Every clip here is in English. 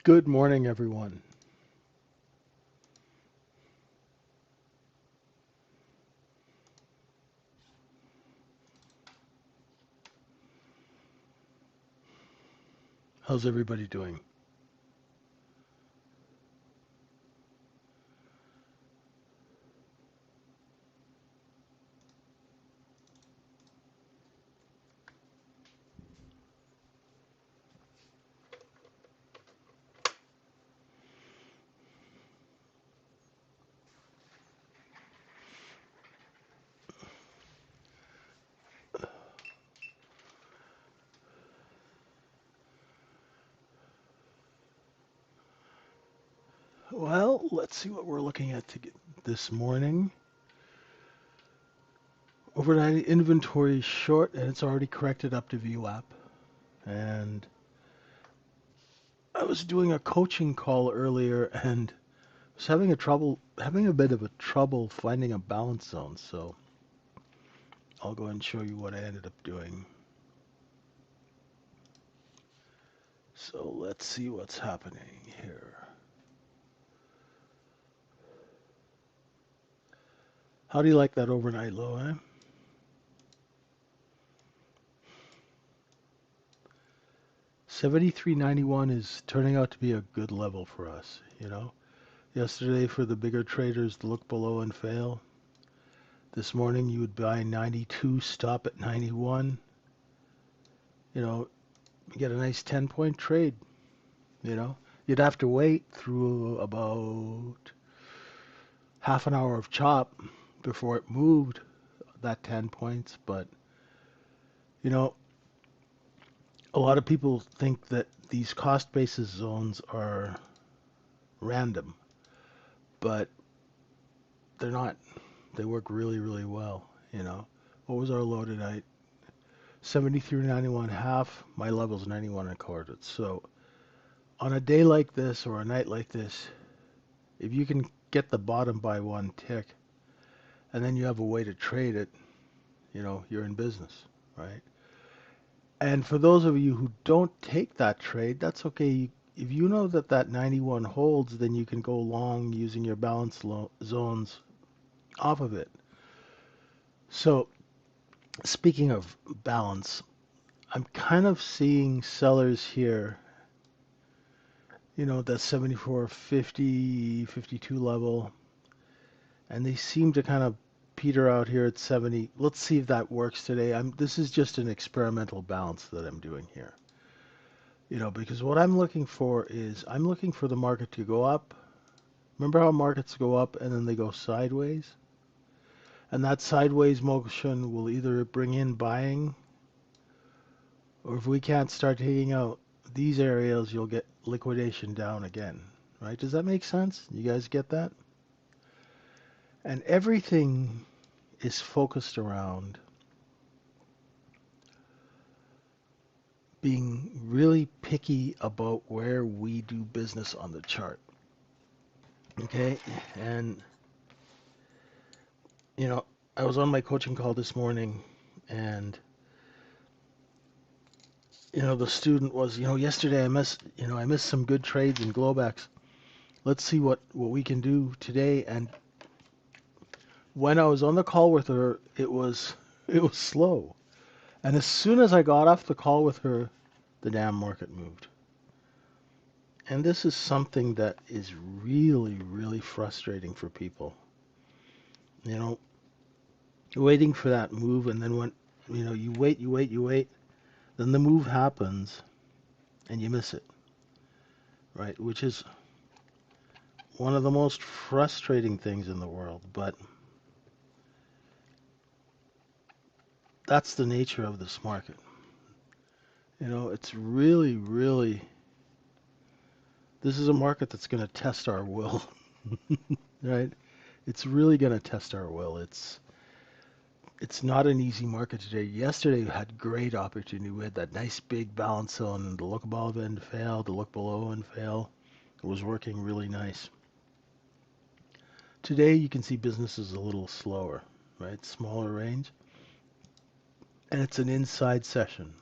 Good morning, everyone. How's everybody doing? Well, let's see what we're looking at this morning. Overnight inventory is short and it's already corrected up to VWAP. And I was doing a coaching call earlier and was having a bit of a trouble finding a balance zone. So I'll go and show you what I ended up doing. So let's see what's happening here. How do you like that overnight low, eh? 73.91 is turning out to be a good level for us, you know? Yesterday for the bigger traders to look below and fail. This morning you would buy 92, stop at 91. You know, get a nice 10-point trade, you know? You'd have to wait through about half an hour of chop before it moved that 10 points, but you know, a lot of people think that these cost basis zones are random, but they're not. They work really, really well, you know. What was our low tonight? 73.91 half. My level's 91 and a quarter. So on a day like this or a night like this, if you can get the bottom by one tick and then you have a way to trade it, you know, you're in business, right? And for those of you who don't take that trade, that's okay. If you know that that 91 holds, then you can go long using your balance zones off of it. So speaking of balance, I'm kind of seeing sellers here, you know, that 74.50, 52 level, and they seem to kind of peter out here at 70. Let's see if that works today. This is just an experimental balance that I'm doing here. You know, because what I'm looking for is I'm looking for the market to go up. Remember how markets go up and then they go sideways? And that sideways motion will either bring in buying, or if we can't start taking out these areas, you'll get liquidation down again, right? Does that make sense? You guys get that? And everything is focused around being really picky about where we do business on the chart. Okay? And, you know, I was on my coaching call this morning and, you know, the student was, you know, yesterday I missed some good trades in Globex. Let's see what we can do today. And when I was on the call with her, it was slow. And as soon as I got off the call with her, the damn market moved. And this is something that is really, really frustrating for people. You know, waiting for that move, and then when, you know, you wait, then the move happens and you miss it, right? Which is one of the most frustrating things in the world. But that's the nature of this market. You know, it's really, really, this is a market that's going to test our will, right? It's really going to test our will. It's not an easy market today. Yesterday we had great opportunity. We had that nice big balance zone and the look above and fail, the look below and fail. It was working really nice. Today you can see business is a little slower, right? Smaller range. And it's an inside session.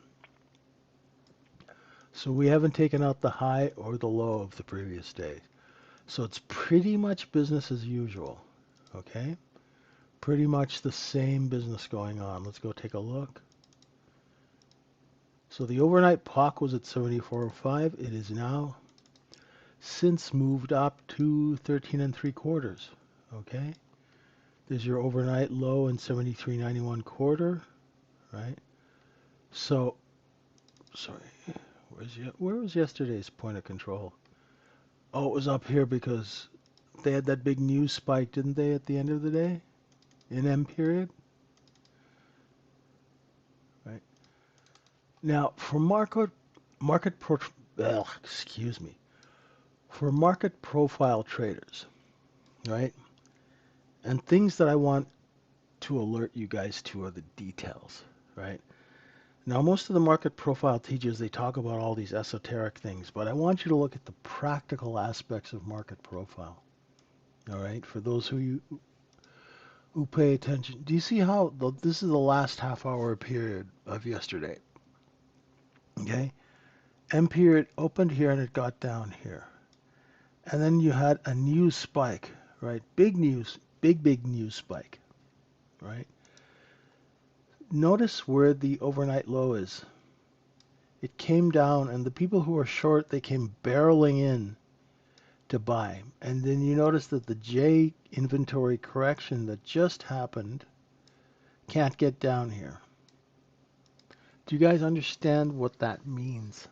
So we haven't taken out the high or the low of the previous day. So it's pretty much business as usual. Okay? Pretty much the same business going on. Let's go take a look. So the overnight POC was at 74.05. It is now since moved up to 13 and 3/4. Okay? There's your overnight low in 73.91 quarter, right? So, sorry, where was yesterday's point of control? Oh, it was up here because they had that big news spike, didn't they, at the end of the day? In M period? Right. Now, for market pro, excuse me, for market profile traders, right? And things that I want to alert you guys to are the details, right? Now, most of the market profile teachers, they talk about all these esoteric things, but I want you to look at the practical aspects of market profile, all right? For those who pay attention. Do you see how this is the last half hour period of yesterday, okay? M period opened here and it got down here. And then you had a news spike, right? Big news, big news spike, right? Notice where the overnight low is. It came down, and the people who are short, they came barreling in to buy. And then you notice that the J inventory correction that just happened can't get down here. Do you guys understand what that means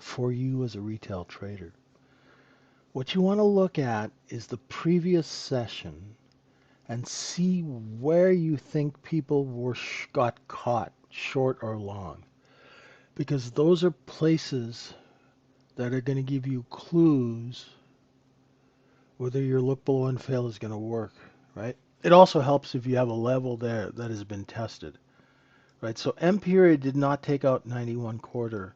for you as a retail trader? What you want to look at is the previous session and see where you think people got caught, short or long. Because those are places that are going to give you clues whether your look below and fail is going to work, right? It also helps if you have a level there that has been tested, right? So M period did not take out 91 quarter,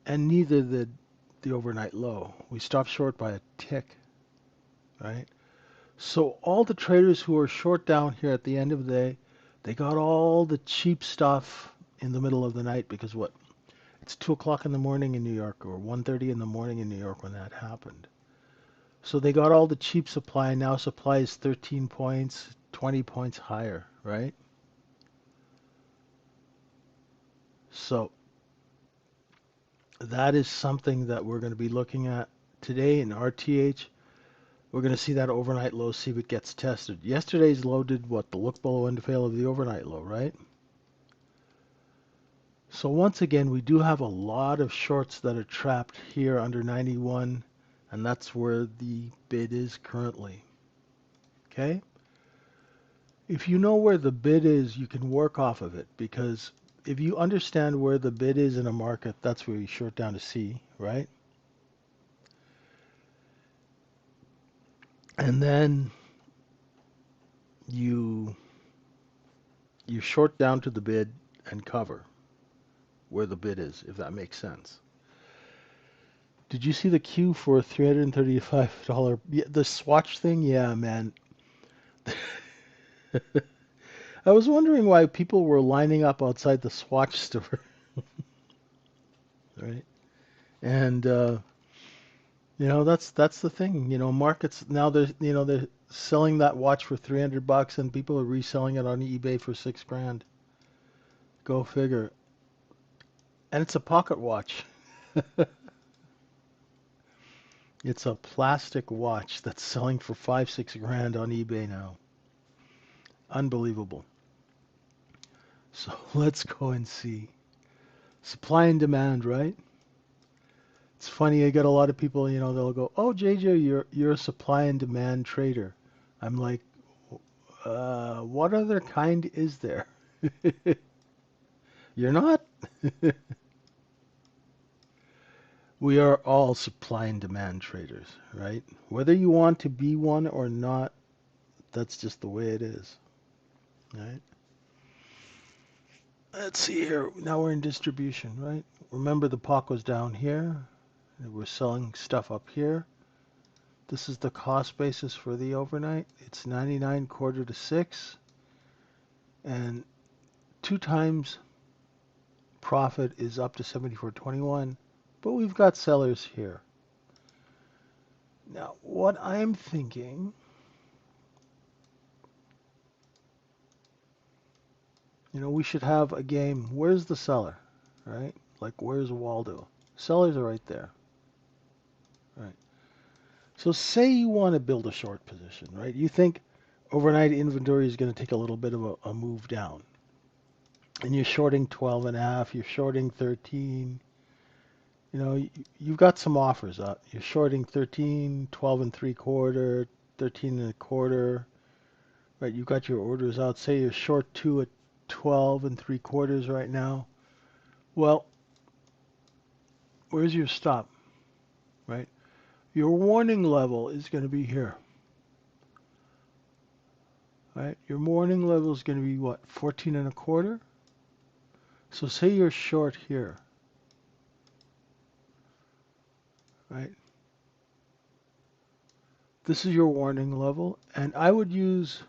and neither did the overnight low. We stopped short by a tick, right? So all the traders who are short down here at the end of the day, they got all the cheap stuff in the middle of the night because what? It's 2 o'clock in the morning in New York or 1:30 in the morning in New York when that happened. So they got all the cheap supply, and now supply is 13 points, 20 points higher, right? So that is something that we're going to be looking at today in RTH. We're going to see that overnight low, see if it gets tested. Yesterday's low did what? The look below and fail of the overnight low, right? So once again, we do have a lot of shorts that are trapped here under 91, and that's where the bid is currently. Okay? If you know where the bid is, you can work off of it, because if you understand where the bid is in a market, that's where you short down to C, right? And then you short down to the bid and cover where the bid is, if that makes sense. Did you see the queue for $335? Yeah, the swatch thing? Yeah, man. I was wondering why people were lining up outside the Swatch store, right? And that's the thing. Markets now they're selling that watch for $300, and people are reselling it on eBay for $6,000. Go figure. And it's a pocket watch. It's a plastic watch that's selling for 5-6 grand on eBay now. Unbelievable. So let's go and see. Supply and demand, right? It's funny, I get a lot of people, they'll go, "Oh, JJ, you're a supply and demand trader." I'm like, what other kind is there? You're not? We are all supply and demand traders, right? Whether you want to be one or not, that's just the way it is, right? Let's see here. Now we're in distribution, right? Remember the POC was down here. We're selling stuff up here. This is the cost basis for the overnight. It's 99 quarter to 6. And 2 times profit is up to 74.21, but we've got sellers here. Now, what I'm thinking, we should have a game. Where's the seller, right? Like, where's Waldo? Sellers are right there, right? So say you want to build a short position, right? You think overnight inventory is going to take a little bit of a move down. And you're shorting 12 and a half, you're shorting 13. You've got some offers up. You're shorting 13, 12 and 3/4, 13 and a quarter, right? You've got your orders out. Say you're short 2 at 12 and 3/4 right now. Well, where's your stop, right? Your warning level is going to be here, right? Your warning level is going to be what, 14 and a quarter? So say you're short here, right? This is your warning level, and I would use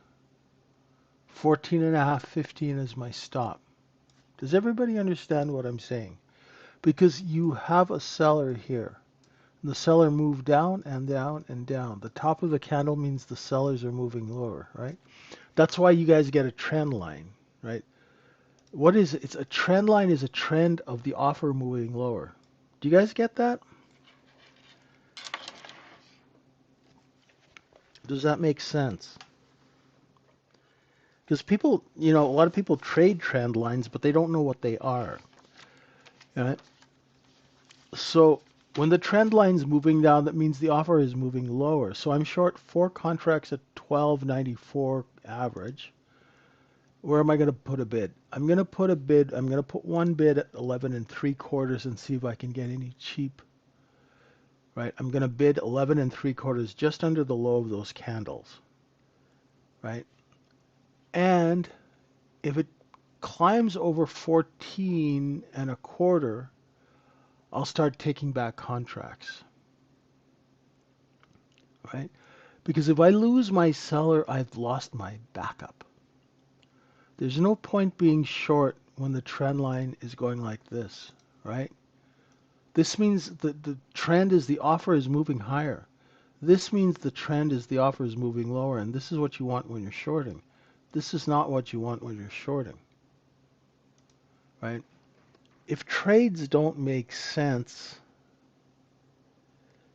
14 and a half, 15 as my stop. Does everybody understand what I'm saying? Because you have a seller here. The seller moved down and down and down. The top of the candle means the sellers are moving lower, right? That's why you guys get a trend line, right? What is it? It's a trend line is a trend of the offer moving lower. Do you guys get that? Does that make sense? Because people, a lot of people trade trend lines, but they don't know what they are. Right? So when the trend line's moving down, that means the offer is moving lower. So I'm short 4 contracts at 12.94 average. Where am I going to put a bid? I'm going to put one bid at 11 3/4 and see if I can get any cheap. Right? I'm going to bid 11 3/4 just under the low of those candles. Right? And if it climbs over 14 and a quarter, I'll start taking back contracts, right? Because if I lose my seller, I've lost my backup. There's no point being short when the trend line is going like this, right? This means that the trend is the offer is moving higher. This means the trend is the offer is moving lower, and this is what you want when you're shorting. This is not what you want when you're shorting, right? If trades don't make sense,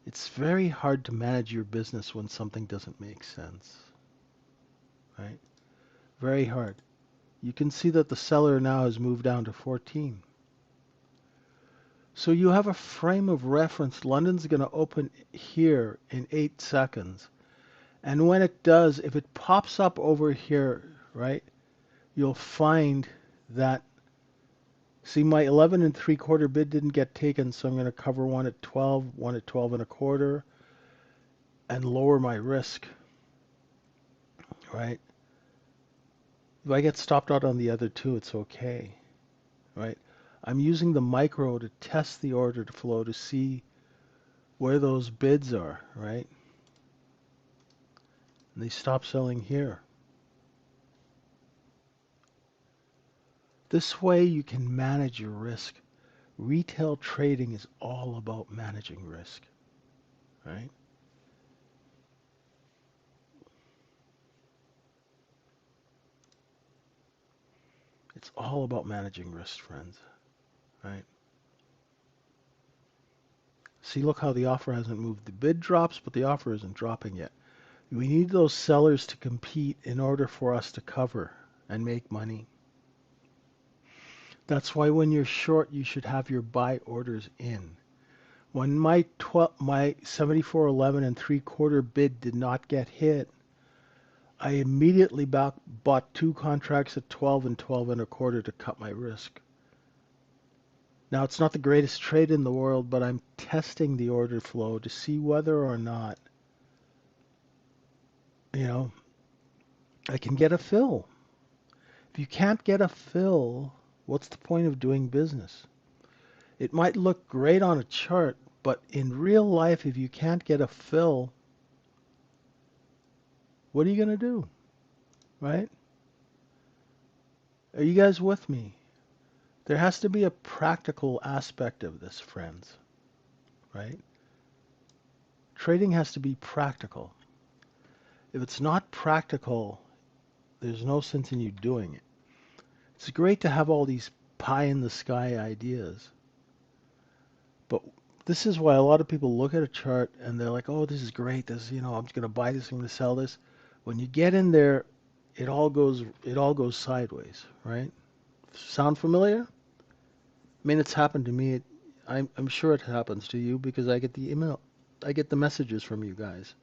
it's very hard to manage your business when something doesn't make sense, right? Very hard. You can see that the seller now has moved down to 14. So you have a frame of reference. London's going to open here in 8 seconds. And when it does, if it pops up over here, right, you'll find that, see, my 11 3/4 bid didn't get taken, so I'm going to cover one at 12, one at 12 and a quarter, and lower my risk, right? If I get stopped out on the other two, it's okay, right? I'm using the micro to test the order flow to see where those bids are, right? And they stop selling here. This way you can manage your risk. Retail trading is all about managing risk, right? It's all about managing risk, friends, right? See, look how the offer hasn't moved. The bid drops, but the offer isn't dropping yet. We need those sellers to compete in order for us to cover and make money. That's why when you're short, you should have your buy orders in. When my 74.11 3/4 bid did not get hit, I immediately bought 2 contracts at 12 and 12 and a quarter to cut my risk. Now, it's not the greatest trade in the world, but I'm testing the order flow to see whether or not, I can get a fill. If you can't get a fill, what's the point of doing business? It might look great on a chart, but in real life, if you can't get a fill, what are you going to do, right? Are you guys with me? There has to be a practical aspect of this, friends, right? Trading has to be practical. If it's not practical, there's no sense in you doing it. It's great to have all these pie in the sky ideas, but this is why a lot of people look at a chart and they're like, "Oh, this is great. This, I'm just going to buy this, I'm going to sell this." When you get in there, it all goes sideways, right? Sound familiar? I mean, it's happened to me. I'm sure it happens to you because I get the email, I get the messages from you guys,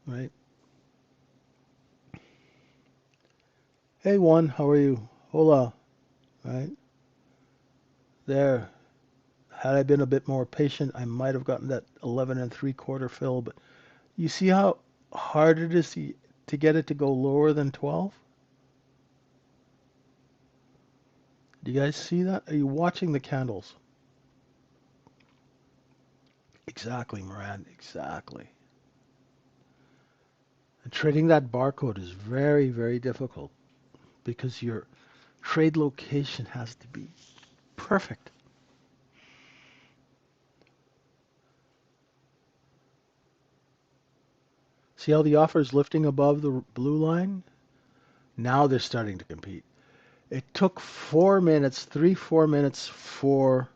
right? Hey, Juan, how are you? Hola, right? There. Had I been a bit more patient, I might have gotten that 11 3/4 fill, but you see how hard it is to get it to go lower than 12? Do you guys see that? Are you watching the candles? Exactly, Moran, exactly. And trading that barcode is very, very difficult because your trade location has to be perfect. See how the offer is lifting above the blue line? Now they're starting to compete. It took 4 minutes, 4 minutes for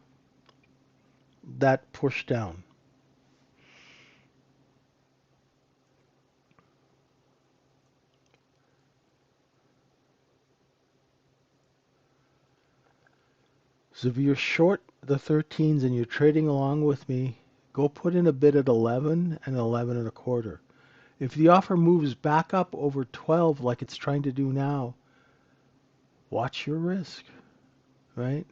that push down. So if you're short the 13s and you're trading along with me, go put in a bid at 11 and 11 1/4. If the offer moves back up over 12 like it's trying to do now, watch your risk, right?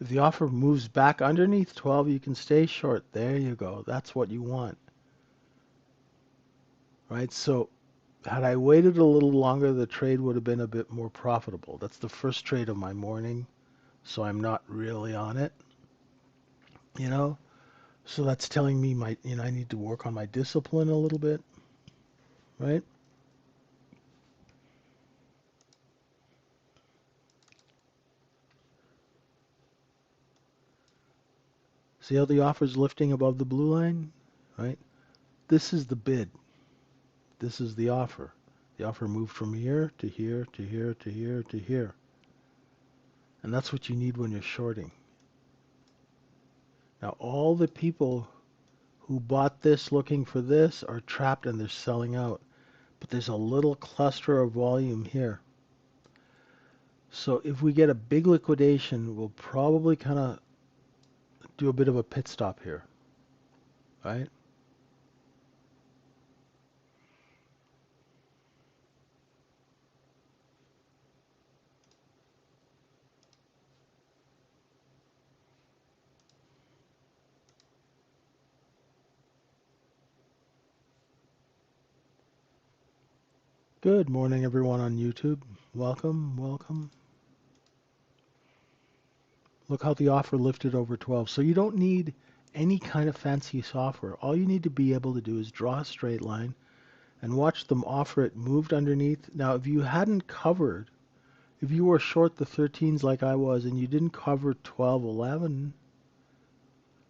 If the offer moves back underneath 12, you can stay short. There you go. That's what you want, right? So had I waited a little longer, the trade would have been a bit more profitable. That's the first trade of my morning, so I'm not really on it, you know? So that's telling me I need to work on my discipline a little bit, right? See how the offer's lifting above the blue line, right? This is the bid. This is the offer. The offer moved from here to here to here to here to here. And that's what you need when you're shorting. Now, all the people who bought this looking for this are trapped and they're selling out. But there's a little cluster of volume here. So if we get a big liquidation, we'll probably kind of do a bit of a pit stop here, right? Good morning, everyone on YouTube. Welcome, welcome. Look how the offer lifted over 12. So you don't need any kind of fancy software. All you need to be able to do is draw a straight line and watch them offer it moved underneath. Now, if you hadn't covered, if you were short the 13s like I was and you didn't cover 12, 11,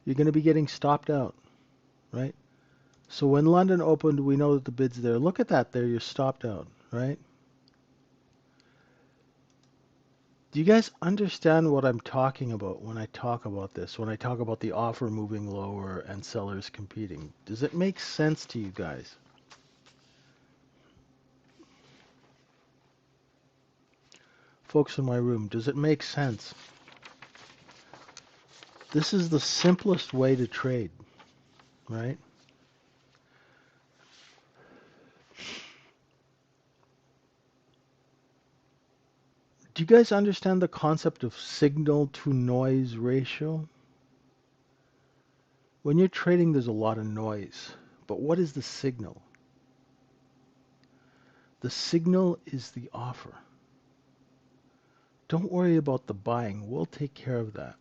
you're going to be getting stopped out, right? So when London opened, we know that the bid's there. Look at that there, you're stopped out, right? Do you guys understand what I'm talking about when I talk about this? When I talk about the offer moving lower and sellers competing? Does it make sense to you guys? Folks in my room, does it make sense? This is the simplest way to trade, right? Do you guys understand the concept of signal to noise ratio? When you're trading, there's a lot of noise. But what is the signal? The signal is the offer. Don't worry about the buying. We'll take care of that.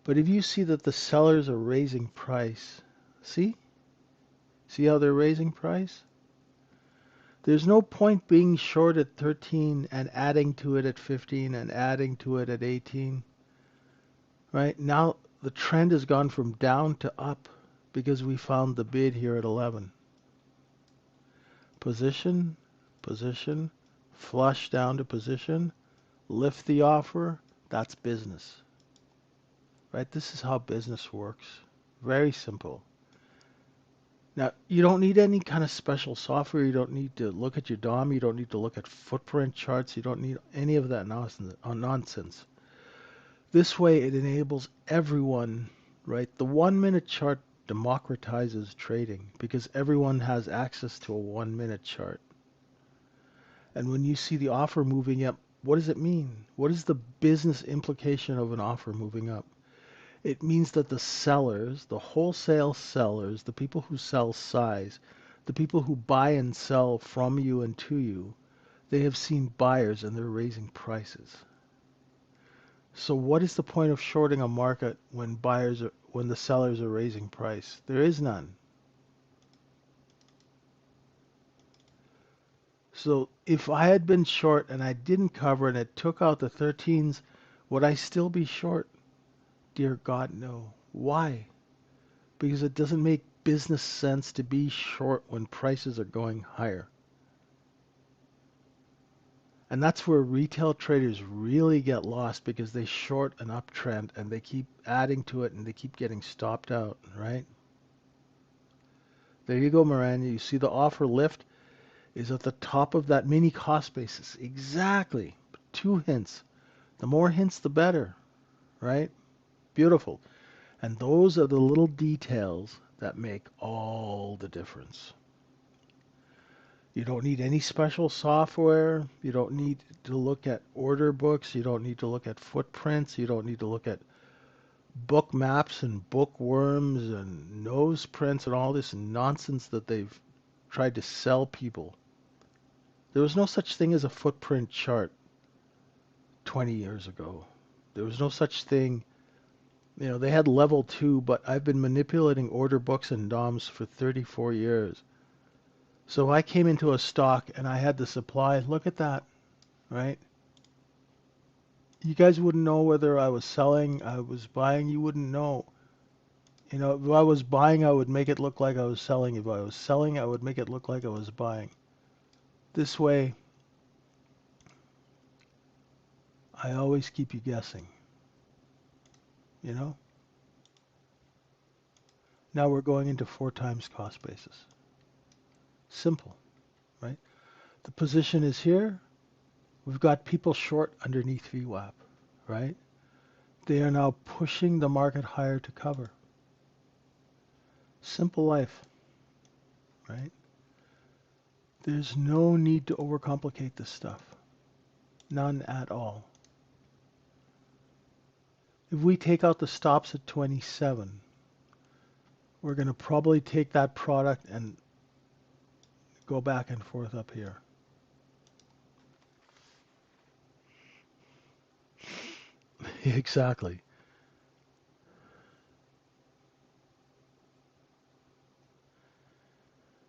But if you see that the sellers are raising price, see? See how they're raising price? There's no point being short at 13 and adding to it at 15 and adding to it at 18, right? Now the trend has gone from down to up because we found the bid here at 11. Position, position, flush down to position, lift the offer. That's business, right? This is how business works. Very simple. Now, you don't need any kind of special software. You don't need to look at your DOM. You don't need to look at footprint charts. You don't need any of that nonsense. This way, it enables everyone, right? The 1 minute chart democratizes trading because everyone has access to a 1 minute chart. And when you see the offer moving up, what does it mean? What is the business implication of an offer moving up? It means that the sellers, the wholesale sellers, the people who sell size, the people who buy and sell from you and to you, they have seen buyers and they're raising prices. So what is the point of shorting a market when the sellers are raising price? There is none. So if I had been short and I didn't cover and it took out the 13s, would I still be short? Dear God, no. Why? Because it doesn't make business sense to be short when prices are going higher. And that's where retail traders really get lost because they short an uptrend and they keep adding to it and they keep getting stopped out, right? There you go, Miranda. You see the offer lift is at the top of that mini cost basis. Exactly. 2 hints. The more hints, the better, right? Beautiful. And those are the little details that make all the difference. You don't need any special software. You don't need to look at order books. You don't need to look at footprints. You don't need to look at book maps and bookworms and nose prints and all this nonsense that they've tried to sell people. There was no such thing as a footprint chart 20 years ago. There was no such thing. You know, they had level 2, but I've been manipulating order books and DOMs for 34 years. So I came into a stock and I had the supply. Look at that, right? You guys wouldn't know whether I was selling, I was buying. You wouldn't know. You know, if I was buying, I would make it look like I was selling. If I was selling, I would make it look like I was buying. This way, I always keep you guessing, you know? Now we're going into 4 times cost basis. Simple, right? The position is here. We've got people short underneath VWAP, right? They are now pushing the market higher to cover. Simple life, right? There's no need to overcomplicate this stuff. None at all. If we take out the stops at 27, we're going to probably take that product and go back and forth up here. Exactly.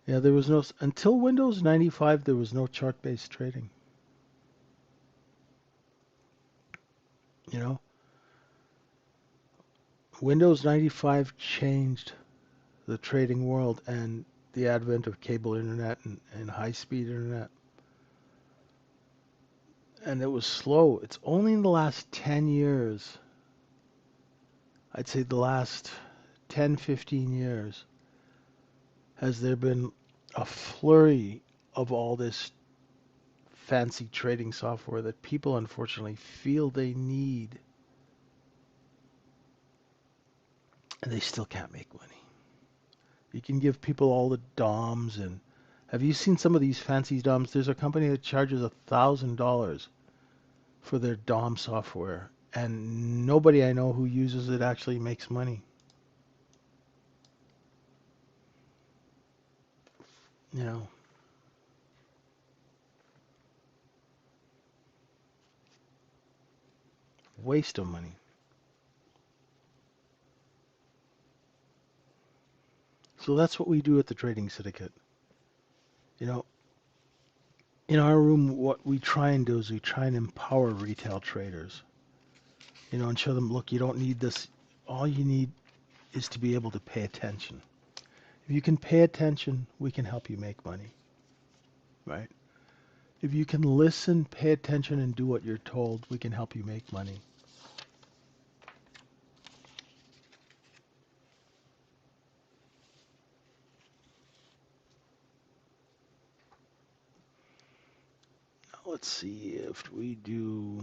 Yeah, there was no, until Windows 95, there was no chart-based trading. You know, Windows 95 changed the trading world and the advent of cable internet and high-speed internet. And it was slow. It's only in the last 10 years, I'd say the last 10, 15 years, has there been a flurry of all this fancy trading software that people unfortunately feel they need, and they still can't make money. You can give people all the DOMs, and have you seen some of these fancy DOMs? There's a company that charges $1,000 for their DOM software, and nobody I know who uses it actually makes money. You know, waste of money. So that's what we do at the Trading Syndicate. You know, In our room, what we try and do is we try and empower retail traders, and show them, look, you don't need this. All you need is to be able to pay attention. If you can pay attention, we can help you make money, right? If you can listen, pay attention, and do what you're told, we can help you make money. Now let's see if we do.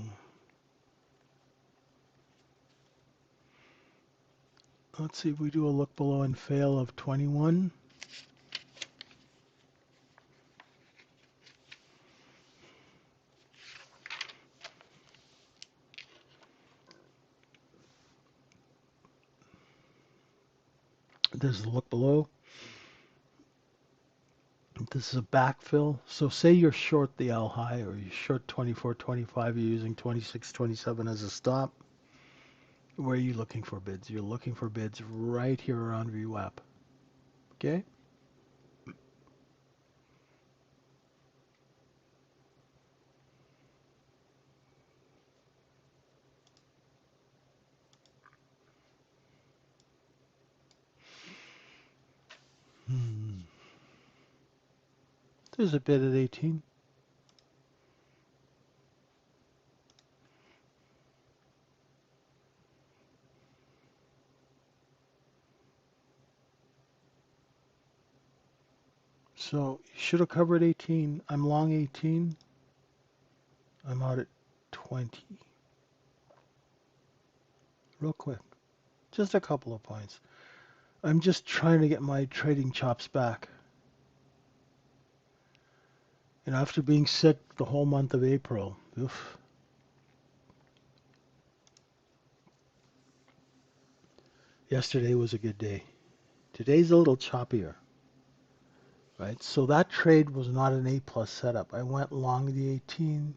Let's see if we do a look below and fail of 21. There's the look below. This is a backfill. So say you're short the L high, or you're short 24.25, you're using 26.27 as a stop. Where are you looking for bids? You're looking for bids right here around VWAP. Okay? There's a bid at 18. So you should have covered 18. I'm long 18. I'm out at 20. Real quick. Just a couple of points. I'm just trying to get my trading chops back. And after being sick the whole month of April, oof. Yesterday was a good day. Today's a little choppier, right? So that trade was not an A plus setup. I went long the 18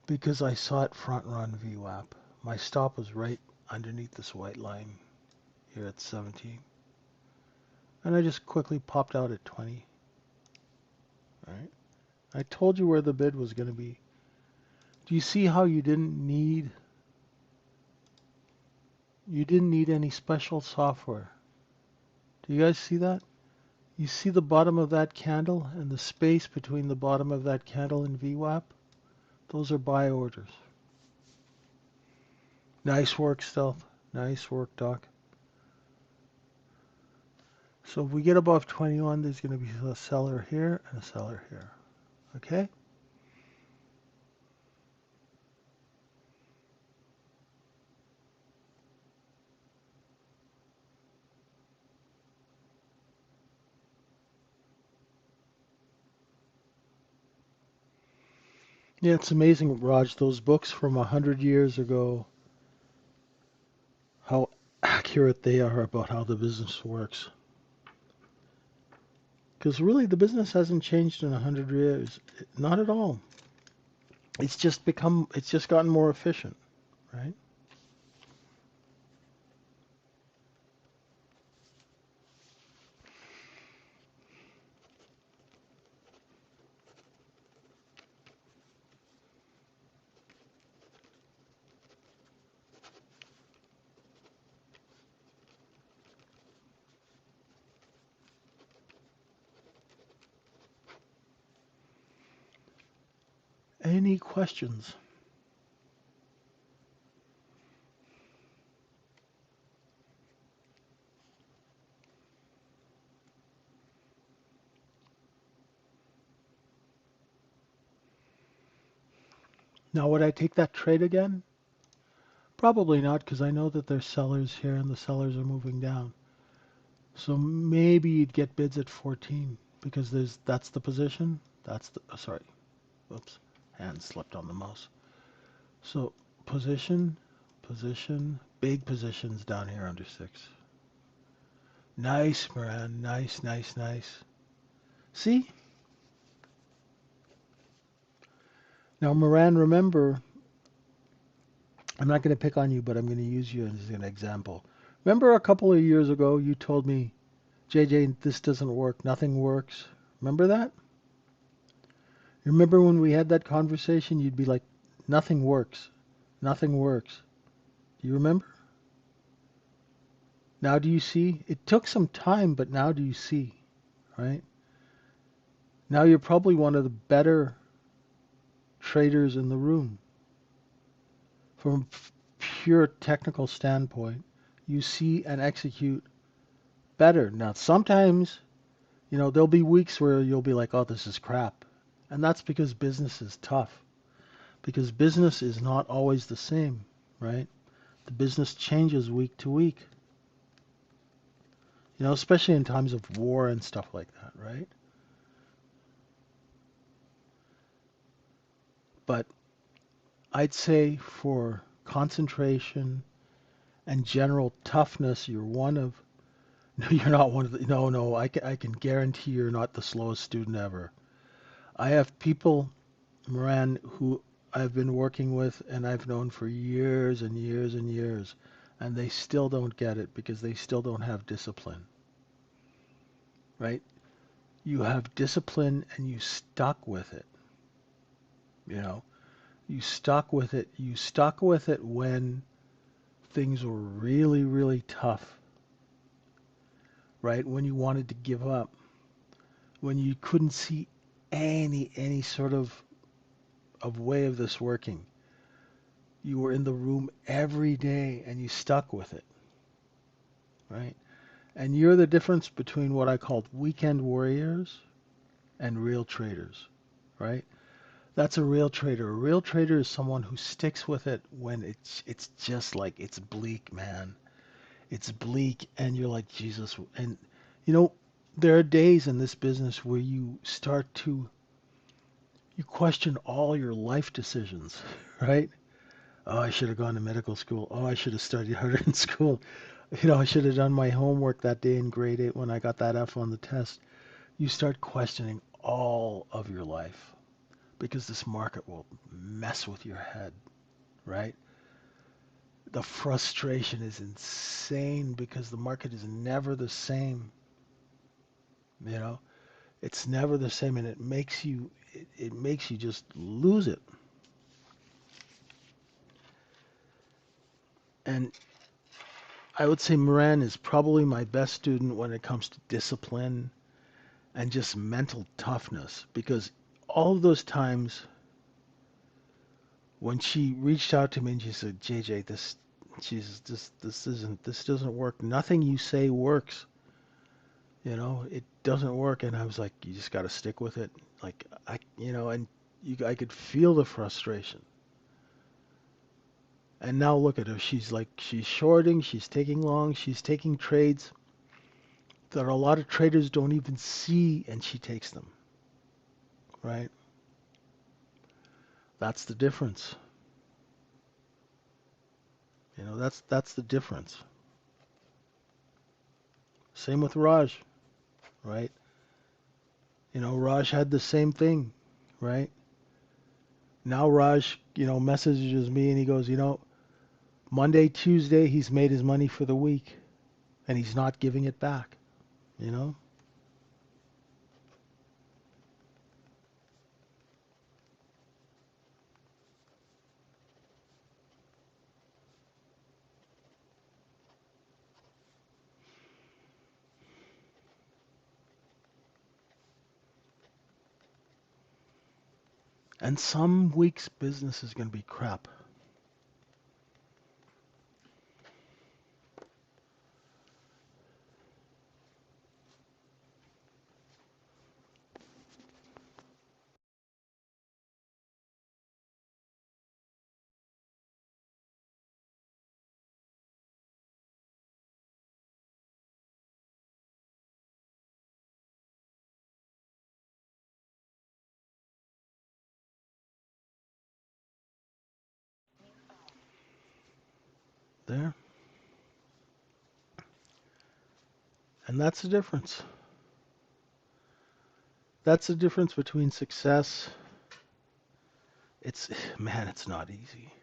because I saw it front run VWAP. My stop was right underneath this white line here at 17. And I just quickly popped out at 20. Right? I told you where the bid was going to be. Do you see how you didn't need any special software? Do you guys see that? You see the bottom of that candle and the space between the bottom of that candle and VWAP? Those are buy orders. Nice work, Stealth. Nice work, Doc. So if we get above 21, there's going to be a seller here and a seller here. Okay? Yeah, it's amazing, Raj, those books from 100 years ago, how accurate they are about how the business works. Because really, the business hasn't changed in 100 years. Not at all. It's just gotten more efficient, right? Any questions? Now, would I take that trade again? Probably not, because I know that there's sellers here and the sellers are moving down. So maybe you'd get bids at 14 because that's the position. Sorry. Oops. Hand slipped on the mouse. So position, big positions down here under 6. Nice, Moran. Nice, nice, nice. See? Now, Moran, remember, I'm not going to pick on you, but I'm going to use you as an example. Remember a couple of years ago, you told me, JJ, this doesn't work. Nothing works. Remember that? Remember when we had that conversation? You'd be like, nothing works. Nothing works. Do you remember? Now do you see? It took some time, but now do you see? Right? Now you're probably one of the better traders in the room. From a pure technical standpoint, you see and execute better. Now, sometimes, there'll be weeks where you'll be like, oh, this is crap. And that's because business is tough. Because business is not always the same, right? The business changes week to week, especially in times of war and stuff like that, right? But I'd say for concentration and general toughness, you're one of, no, you're not one of the, no, I can guarantee you're not the slowest student ever. I have people, Moran, who I've been working with and I've known for years and years and years, and they still don't get it because they still don't have discipline, right? You have discipline and you stuck with it, you know. You stuck with it. You stuck with it when things were really, really tough, right? When you wanted to give up, when you couldn't see any sort of way of this working. You were in the room every day and you stuck with it, right? And you're the difference between what I called weekend warriors and real traders, right? That's a real trader. A real trader is someone who sticks with it when it's just like it's bleak, man. It's bleak and you're like, Jesus. And you know, there are days in this business where you question all your life decisions, right? Oh, I should have gone to medical school. Oh, I should have studied harder in school. I should have done my homework that day in grade 8 when I got that F on the test. You start questioning all of your life because this market will mess with your head, right? The frustration is insane because the market is never the same, you know? It's never the same and it makes you just lose it. And I would say Moran is probably my best student when it comes to discipline and just mental toughness because all of those times when she reached out to me and she said, JJ, this doesn't work. Nothing you say works. It doesn't work. And I was like, you just got to stick with it. Like and I could feel the frustration. And now look at her. She's shorting. She's taking long. She's taking trades that a lot of traders don't even see, and she takes them. Right? That's the difference. That's the difference. Same with Raj, right? Raj had the same thing, right? Now Raj, messages me and he goes, Monday, Tuesday, he's made his money for the week and he's not giving it back, you know? And some weeks business is going to be crap. There. And that's the difference. That's the difference between success. It's, man, it's not easy.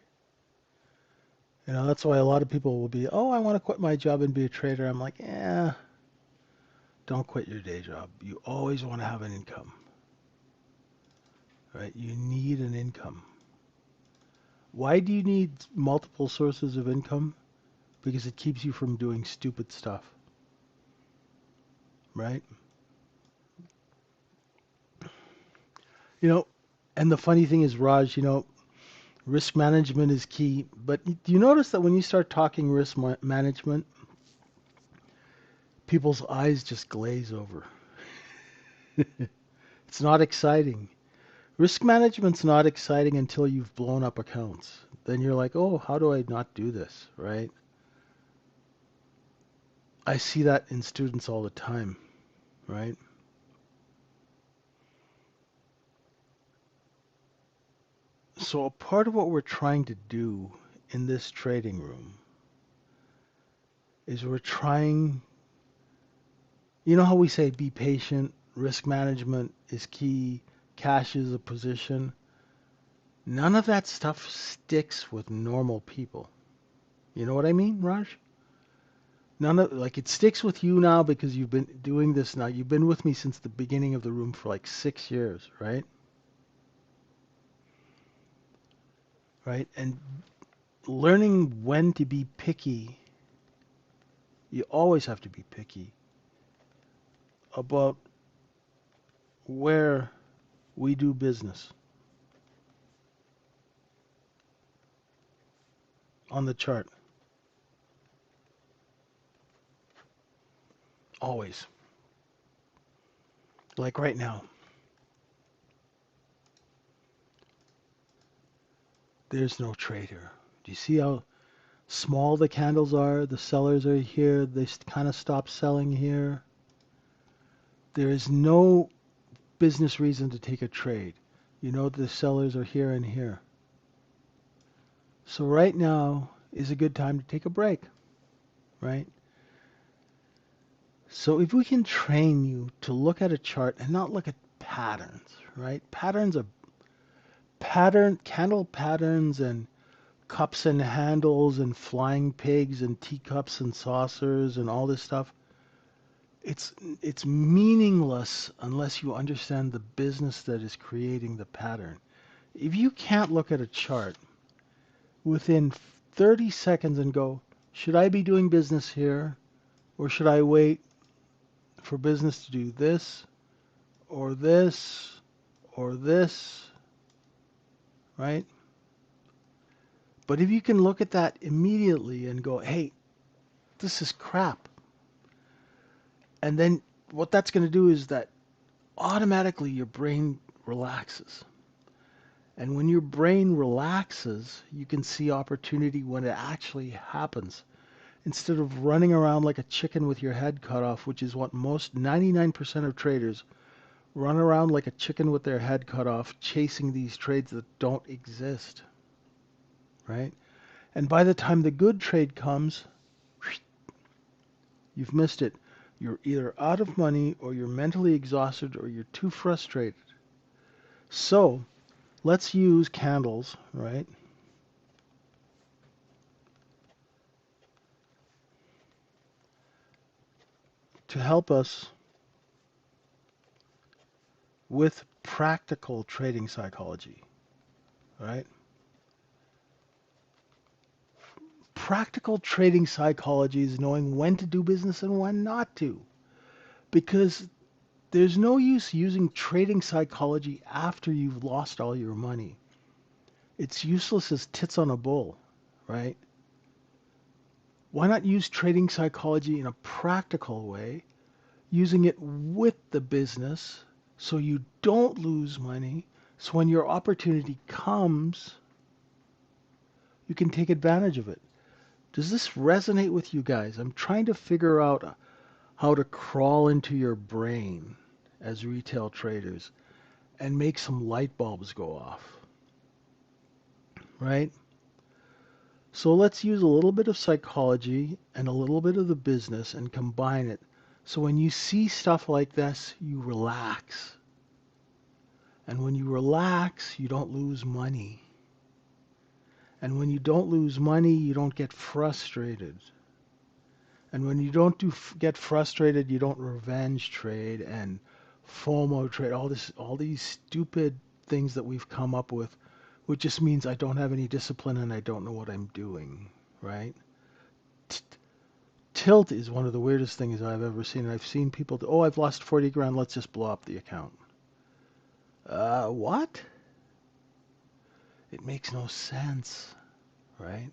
That's why a lot of people will be, oh, I want to quit my job and be a trader. I'm like, yeah, don't quit your day job. You always want to have an income, right? You need an income. Why do you need multiple sources of income? Because it keeps you from doing stupid stuff, right? You know, and the funny thing is, Raj, risk management is key. But do you notice that when you start talking management, people's eyes just glaze over? It's not exciting. Risk management's not exciting until you've blown up accounts. Then you're like, oh, how do I not do this, right? I see that in students all the time, right? So a part of what we're trying to do in this trading room is we're trying, you know how we say be patient, risk management is key, cash is a position. None of that stuff sticks with normal people. You know what I mean, Raj? None of like it sticks with you now because you've been doing this now. You've been with me since the beginning of the room for like 6 years, right? Right? And learning when to be picky, you always have to be picky about where we do business on the chart. Always. Like right now, there's no trade here. Do you see how small the candles are? The sellers are here. They kind of stop selling here. There is no business reason to take a trade. You know the sellers are here and here. So right now is a good time to take a break, right? So if we can train you to look at a chart and not look at patterns, right? Candle patterns and cups and handles and flying pigs and teacups and saucers and all this stuff. It's meaningless unless you understand the business that is creating the pattern. If you can't look at a chart within 30 seconds and go, should I be doing business here or should I wait for business to do this or this or this, right? But if you can look at that immediately and go, hey, this is crap. And then what that's going to do is that automatically your brain relaxes. And when your brain relaxes, you can see opportunity when it actually happens. Instead of running around like a chicken with your head cut off, which is what most 99% of traders run around like a chicken with their head cut off, chasing these trades that don't exist, right? And by the time the good trade comes, you've missed it. You're either out of money or you're mentally exhausted or you're too frustrated. So let's use candles, right, to help us with practical trading psychology, right? Practical trading psychology is knowing when to do business and when not to. Because there's no use using trading psychology after you've lost all your money. It's useless as tits on a bull, right? Why not use trading psychology in a practical way, using it with the business so you don't lose money, so when your opportunity comes, you can take advantage of it. Does this resonate with you guys? I'm trying to figure out how to crawl into your brain as retail traders and make some light bulbs go off, right? So let's use a little bit of psychology and a little bit of the business and combine it. So when you see stuff like this, you relax. And when you relax, you don't lose money. And when you don't lose money, you don't get frustrated. And when you don't get frustrated, you don't revenge trade and FOMO trade, all these stupid things that we've come up with, which just means I don't have any discipline and I don't know what I'm doing, right? T- Tilt is one of the weirdest things I've ever seen. I've seen people do, oh, I've lost 40 grand, let's just blow up the account. What? It makes no sense, right?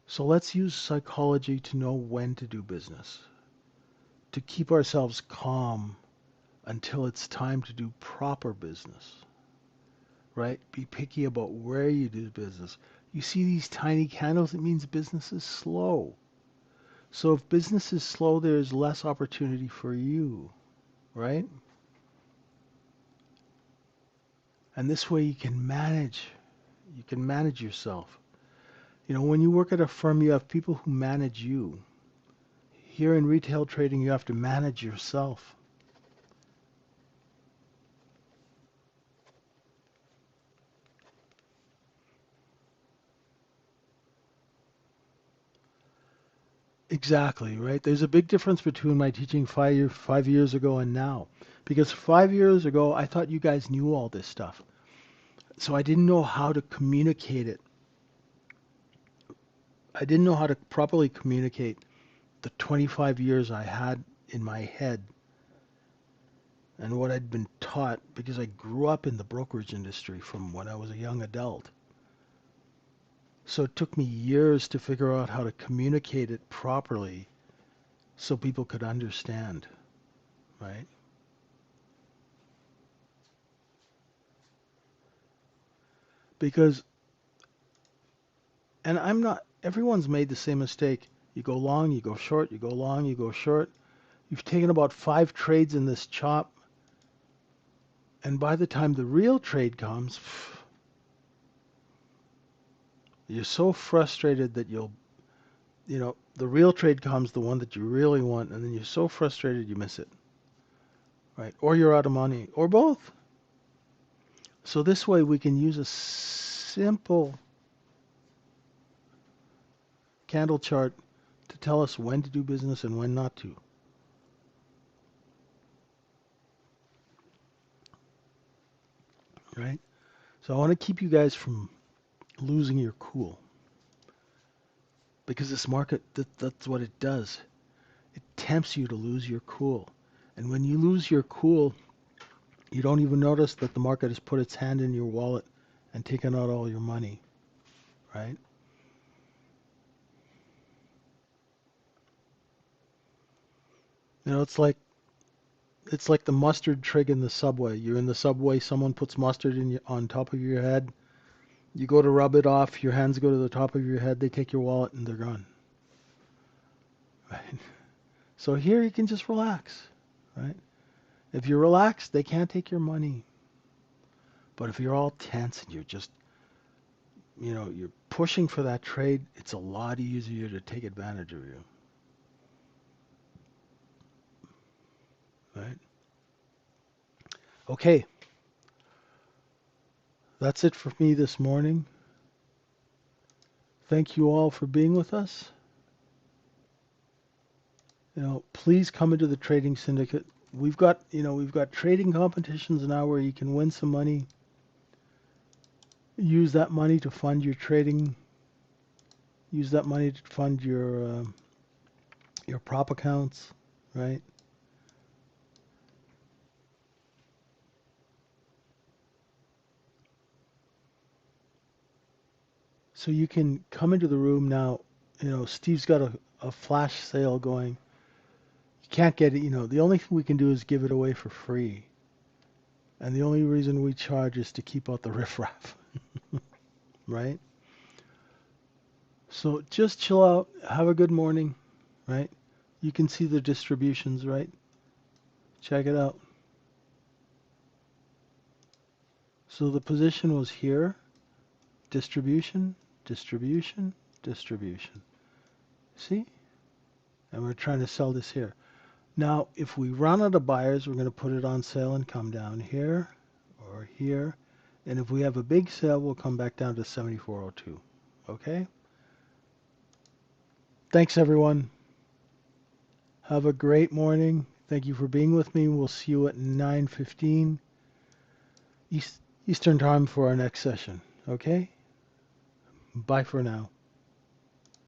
So let's use psychology to know when to do business, to keep ourselves calm until it's time to do proper business, right? Be picky about where you do business. You see these tiny candles, it means business is slow. So if business is slow, there's less opportunity for you, right? And this way you can manage yourself. You know, when you work at a firm, you have people who manage you. Here in retail trading, you have to manage yourself. Exactly, right? There's a big difference between my teaching 5 years ago and now. Because 5 years ago, I thought you guys knew all this stuff. So I didn't know how to communicate it. I didn't know how to properly communicate the 25 years I had in my head and what I'd been taught because I grew up in the brokerage industry from when I was a young adult. So it took me years to figure out how to communicate it properly so people could understand, right? Because, and I'm not, everyone's made the same mistake. You go long, you go short, you go long, you go short. You've taken about 5 trades in this chop, and by the time the real trade comes, you're so frustrated that the real trade comes, the one that you really want, and then you're so frustrated you miss it, right? Or you're out of money, or both. So this way we can use a simple candle chart to tell us when to do business and when not to, right? So I want to keep you guys from losing your cool because this market, that's what it does. It tempts you to lose your cool. And when you lose your cool, you don't even notice that the market has put its hand in your wallet and taken out all your money, right? You know, it's like the mustard trig in the subway. You're in the subway, someone puts mustard on top of your head. You go to rub it off, your hands go to the top of your head, they take your wallet and they're gone. Right? So here you can just relax, right? If you're relaxed, they can't take your money. But if you're all tense and you're just, you're pushing for that trade, it's a lot easier to take advantage of you, right? Okay, that's it for me this morning. Thank you all for being with us. Please come into the trading syndicate. We've got trading competitions now where you can win some money. Use that money to fund your trading. Use that money to fund your prop accounts, right? So you can come into the room now. Steve's got a flash sale going. You can't get it. The only thing we can do is give it away for free. And the only reason we charge is to keep out the riffraff, right? So just chill out, have a good morning, right? You can see the distributions, right? Check it out. So the position was here, distribution, distribution, distribution. See? And we're trying to sell this here. Now, if we run out of buyers, we're going to put it on sale and come down here or here. And if we have a big sale, we'll come back down to 74.02. Okay? Thanks, everyone. Have a great morning. Thank you for being with me. We'll see you at 9:15 Eastern Time for our next session. Okay? Bye for now.